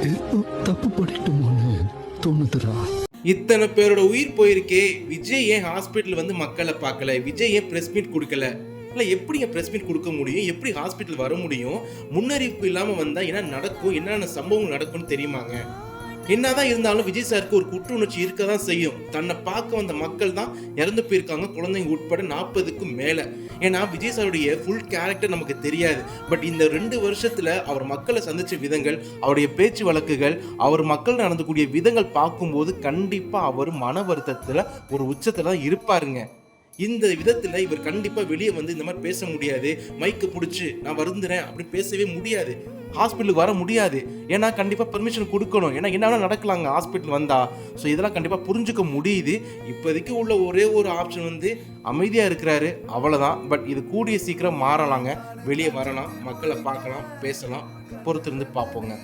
ஏதோ தப்பு பண்ணிட்டோமோன்னு தோணுதுடா. இத்தனை பேரோட உயிர் போயிருக்கே, விஜய் ஏன் ஹாஸ்பிட்டல் வந்து மக்களை பார்க்கல? விஜய் ஏன் பிரஸ் மீட் கொடுக்கல? இல்லை எப்படி பிரஸ் மீட் கொடுக்க முடியும்? எப்படி ஹாஸ்பிட்டல் வர முடியும்? முன்னறிவிப்பு இல்லாமல் வந்தால் என்ன நடக்கும்? என்னென்ன சம்பவங்கள் நடக்கும்னு தெரியுமாங்க? என்னதான் இருந்தாலும் விஜய் சாருக்கு ஒரு குற்ற உணர்ச்சி இருக்க தான் செய்யும். தன்னை பார்க்க வந்த மக்கள் தான் இறந்து போயிருக்காங்க, குழந்தைங்க உட்பட 40க்கும் மேலே. ஏன்னா விஜய் சாருடைய ஃபுல் கேரக்டர் நமக்கு தெரியாது. பட் இந்த 2 வருஷத்துல அவர் மக்களை சந்திச்ச விதங்கள், அவருடைய பேச்சு வழக்குகள், அவர் மக்கள் நடந்தக்கூடிய விதங்கள் பார்க்கும்போது கண்டிப்பா அவர் மன வருத்தத்துல ஒரு உச்சத்துல தான் இருப்பாருங்க. இந்த விதத்தில் இவர் கண்டிப்பாக வெளியே வந்து இந்த மாதிரி பேச முடியாது. மைக்கு பிடிச்சி நான் வருந்துறேன் அப்படின்னு பேசவே முடியாது. ஹாஸ்பிட்டலுக்கு வர முடியாது. ஏன்னா கண்டிப்பாக பெர்மிஷன் கொடுக்கணும். ஏன்னா என்ன வேணால் நடக்கலாங்க ஹாஸ்பிட்டல் வந்தால். ஸோ இதெல்லாம் கண்டிப்பாக புரிஞ்சுக்க முடியுது. இப்போதைக்கு உள்ள ஒரே ஒரு ஆப்ஷன் வந்து அமைதியாக இருக்கிறாரு, அவ்வளோதான். பட் இது கூடிய சீக்கிரம் மாறலாங்க. வெளியே வரலாம், மக்களை பார்க்கலாம், பேசலாம். பொறுத்திருந்து பார்ப்போங்க.